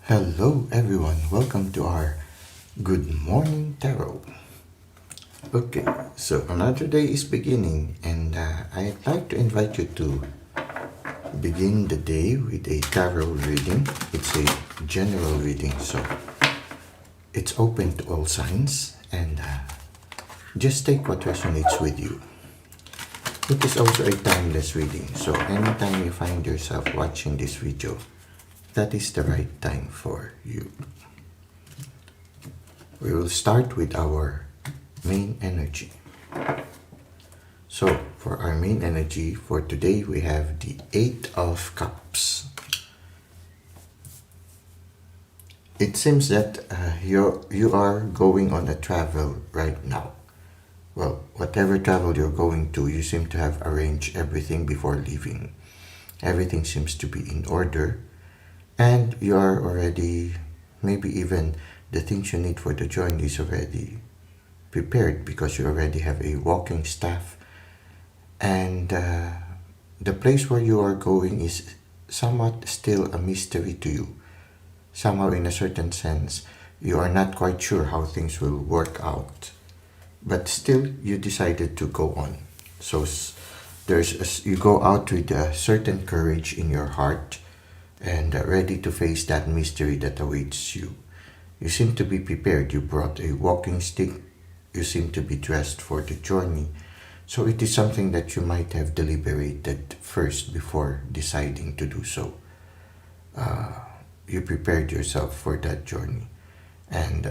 Hello, everyone. Welcome to our Good Morning Tarot. Okay, so another day is beginning, and I'd like to invite you to begin the day with a tarot reading. It's a general reading, so it's open to all signs, and just take what resonates with you. It is also a timeless reading, so anytime you find yourself watching this video, that is the right time for you. We will start with our main energy. So, for our main energy for today, we have the Eight of Cups. It seems that you are going on a travel right now. Well, whatever travel you're going to, you seem to have arranged everything before leaving. Everything seems to be in order, and you are already, maybe even the things you need for the journey is already prepared because you already have a walking staff, and the place where you are going is somewhat still a mystery to you. Somehow, in a certain sense, you are not quite sure how things will work out, but still you decided to go on. So you go out with a certain courage in your heart and ready to face that mystery that awaits you. You seem to be prepared. You brought a walking stick. You seem to be dressed for the journey. So it is something that you might have deliberated first before deciding to do so. You prepared yourself for that journey. And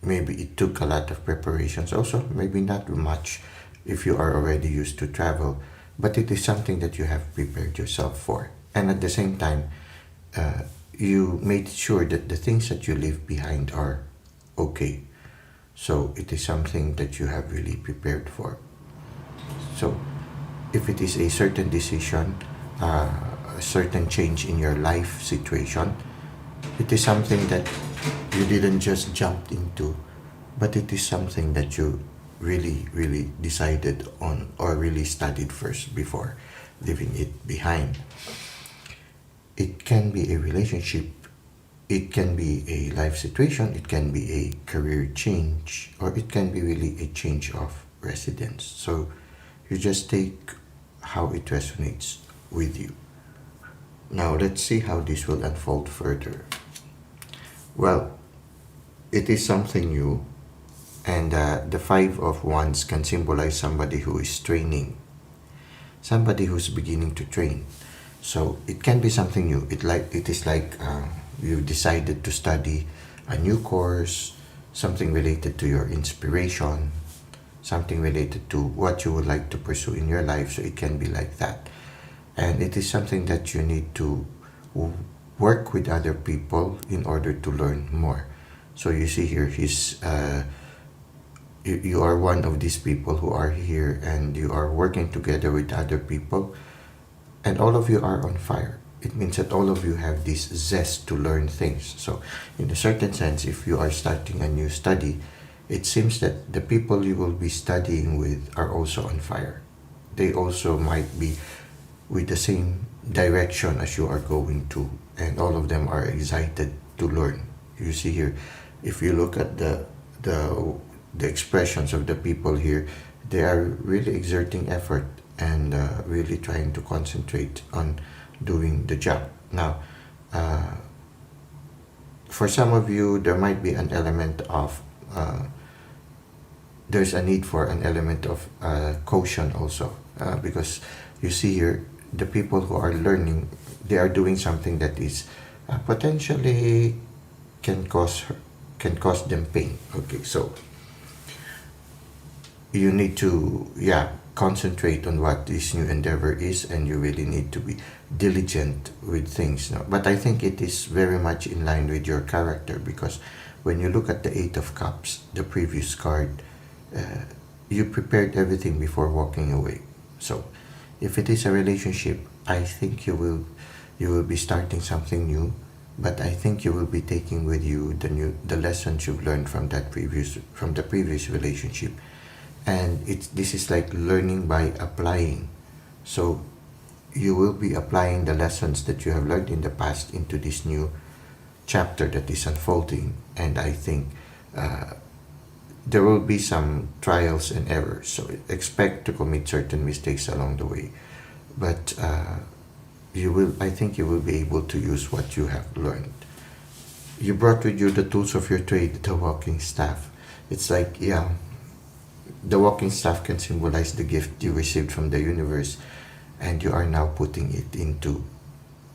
maybe it took a lot of preparations. Also, maybe not much if you are already used to travel. But it is something that you have prepared yourself for. And at the same time, you made sure that the things that you leave behind are okay. So it is something that you have really prepared for. So if it is a certain decision, a certain change in your life situation, it is something that you didn't just jump into, but it is something that you really decided on or really studied first before leaving it behind. It can be a relationship, it can be a life situation, it can be a career change, or it can be really a change of residence. So you just take how it resonates with you. Now let's see how this will unfold further. Well, it is something new, and the Five of Wands can symbolize somebody who is training, somebody who's beginning to train. So it can be something new. It is like you've decided to study a new course, something related to your inspiration, something related to what you would like to pursue in your life. So it can be like that. And it is something that you need to work with other people in order to learn more. So you see here, you are one of these people who are here and you are working together with other people, and all of you are on fire. It means that all of you have this zest to learn things. So in a certain sense, if you are starting a new study, it seems that the people you will be studying with are also on fire. They also might be with the same direction as you are going to, and all of them are excited to learn. You see here, if you look at the expressions of the people here, they are really exerting effort and really trying to concentrate on doing the job. Now, for some of you, there might be an element of there's a need for an element of caution also, because you see here, the people who are learning, they are doing something that is potentially can cause them pain. Okay, so you need to concentrate on what this new endeavor is, and you really need to be diligent with things now. But I think it is very much in line with your character, because when you look at the Eight of Cups, the previous card, you prepared everything before walking away. So if it is a relationship, I think you will be starting something new, but I think you will be taking with you the lessons you've learned from the previous relationship. And this is like learning by applying. So you will be applying the lessons that you have learned in the past into this new chapter that is unfolding, and I think there will be some trials and errors. So expect to commit certain mistakes along the way, but you will. I think you will be able to use what you have learned. You brought with you the tools of your trade, the walking staff. It's like, yeah, the walking staff can symbolize the gift you received from the universe, and you are now putting it into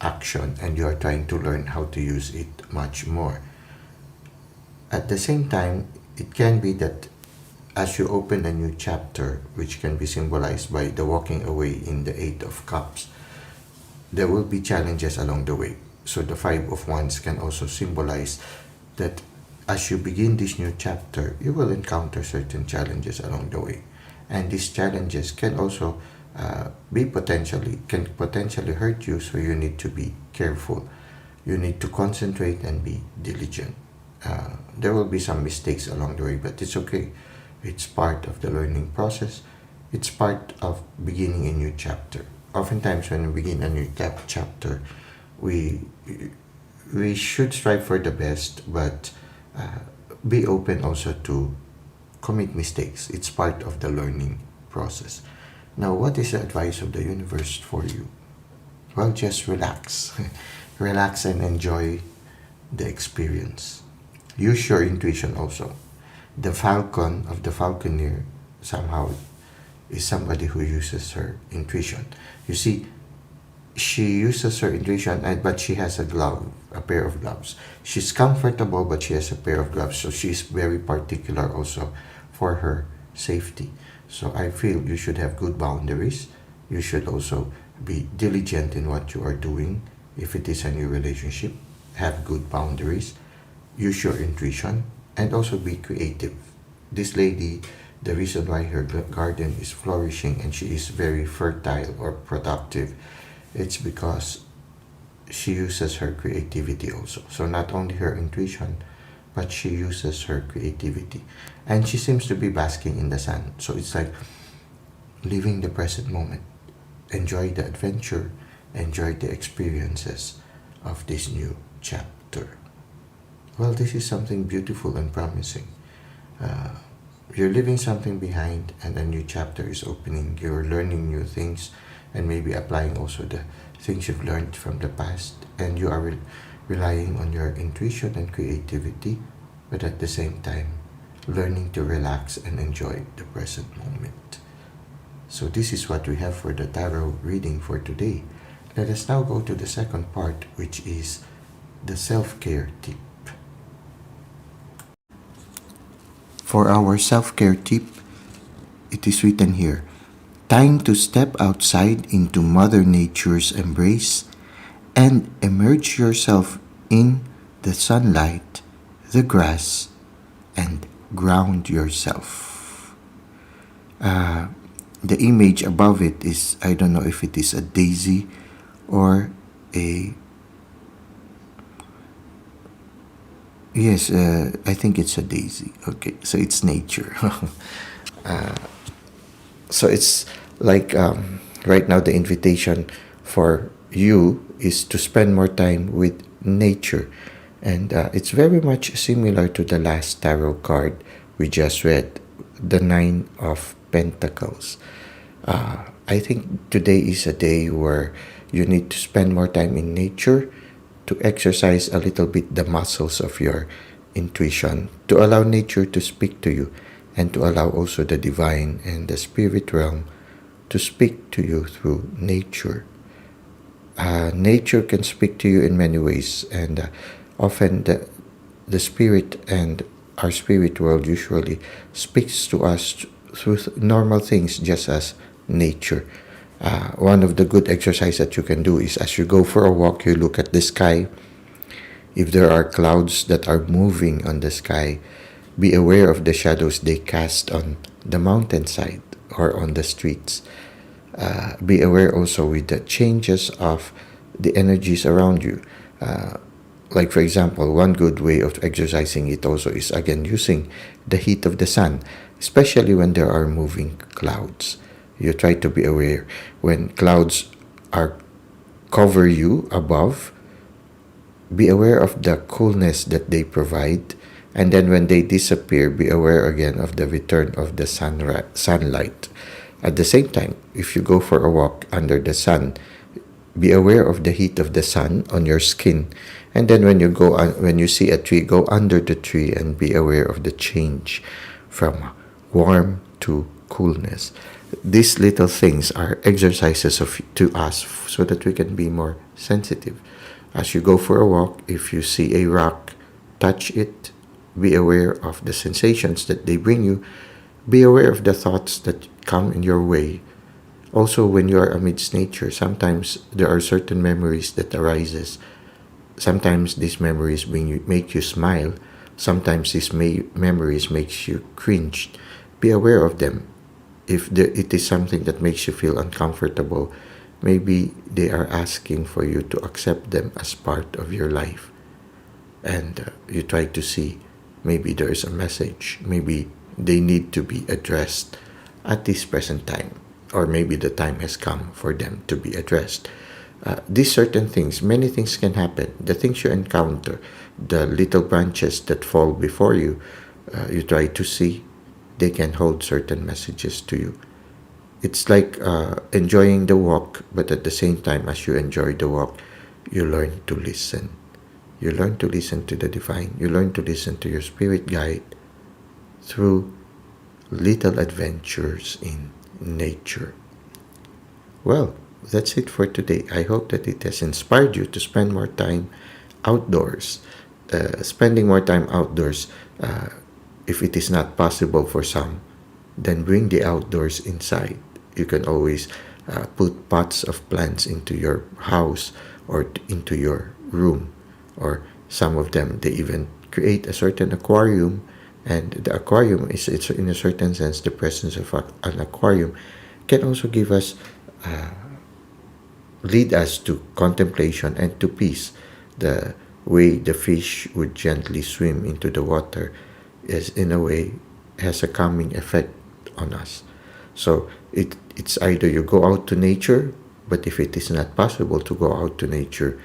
action, and you are trying to learn how to use it much more. At the same time, it can be that as you open a new chapter, which can be symbolized by the walking away in the Eight of Cups, there will be challenges along the way. So the Five of Wands can also symbolize that as you begin this new chapter, you will encounter certain challenges along the way. And these challenges can also can potentially hurt you, so you need to be careful. You need to concentrate and be diligent. There will be some mistakes along the way, but it's okay. It's part of the learning process. It's part of beginning a new chapter. Oftentimes, when we begin a new chapter, we we should strive for the best, but be open also to commit mistakes. It's part of the learning process. Now, what is the advice of the universe for you? Well, just relax. Relax and enjoy the experience. Use your intuition also. The falcon of the falconer somehow is somebody who uses her intuition. You see, she uses her intuition, but she has a pair of gloves. She's comfortable, but she has a pair of gloves, so she's very particular also for her safety. So I feel you should have good boundaries. You should also be diligent in what you are doing. If it is a new relationship, have good boundaries. Use your intuition and also be creative. This lady, the reason why her garden is flourishing and she is very fertile or productive, it's because she uses her creativity also. So not only her intuition, but she uses her creativity. And she seems to be basking in the sun. So it's like living the present moment. Enjoy the adventure, enjoy the experiences of this new chapter. Well, this is something beautiful and promising. Uh, you're leaving something behind, and a new chapter is opening. You're learning new things and maybe applying also the things you've learned from the past. And you are relying on your intuition and creativity, but at the same time, learning to relax and enjoy the present moment. So this is what we have for the tarot reading for today. Let us now go to the second part, which is the self-care tip. For our self-care tip, it is written here, time to step outside into Mother Nature's embrace and immerse yourself in the sunlight, the grass, and ground yourself. The image above it is, I don't know if it is a daisy or a, yes, I think it's a daisy. Okay, so it's nature. So it's like right now the invitation for you is to spend more time with nature. And it's very much similar to the last tarot card we just read, the Nine of Pentacles. I think today is a day where you need to spend more time in nature, to exercise a little bit the muscles of your intuition, to allow nature to speak to you, and to allow also the divine and the spirit realm to speak to you through nature. Nature can speak to you in many ways, and often the spirit and our spirit world usually speaks to us through normal things, just as nature. One of the good exercise that you can do is, as you go for a walk, you look at the sky. If there are clouds that are moving on the sky, be aware of the shadows they cast on the mountainside or on the streets. Be aware also with the changes of the energies around you. Like for example, one good way of exercising it also is again using the heat of the sun, especially when there are moving clouds. You try to be aware when clouds are cover you above. Be aware of the coolness that they provide. And then when they disappear, be aware again of the return of the sunlight. At the same time, if you go for a walk under the sun, be aware of the heat of the sun on your skin. And then when you see a tree, go under the tree and be aware of the change from warm to coolness. These little things are exercises to us so that we can be more sensitive. As you go for a walk, if you see a rock, touch it, be aware of the sensations that they bring you, be aware of the thoughts that come in your way. Also, when you are amidst nature, sometimes there are certain memories that arises. Sometimes these memories make you smile. Sometimes these memories makes you cringe. Be aware of them. If it is something that makes you feel uncomfortable, maybe they are asking for you to accept them as part of your life. And you try to see, maybe there is a message. Maybe they need to be addressed at this present time, or maybe the time has come for them to be addressed. These certain things, many things can happen. The things you encounter, the little branches that fall before you, you try to see, they can hold certain messages to you. It's like enjoying the walk, but at the same time, as you enjoy the walk, you learn to listen. You learn to listen to the divine. You learn to listen to your spirit guide through little adventures in nature. Well, that's it for today. I hope that it has inspired you to spend more time outdoors. Spending more time outdoors, if it is not possible for some, then bring the outdoors inside. You can always put pots of plants into your house or into your room. Or some of them, they even create a certain aquarium, and the aquarium is, it's in a certain sense, the presence of an aquarium can also give us, lead us to contemplation and to peace. The way the fish would gently swim into the water is, in a way, has a calming effect on us. So it's either you go out to nature, but if it is not possible to go out to nature,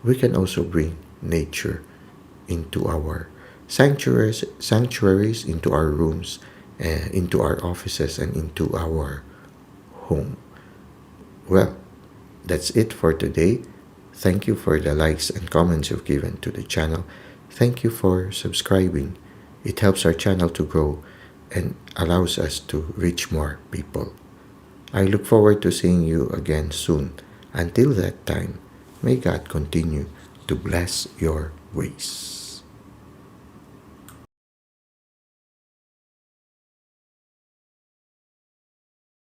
we can also bring nature into our sanctuaries, into our rooms, into our offices, and into our home. Well, that's it for today. Thank you for the likes and comments you've given to the channel. Thank you for subscribing. It helps our channel to grow and allows us to reach more people. I look forward to seeing you again soon. Until that time, may God continue to bless your ways.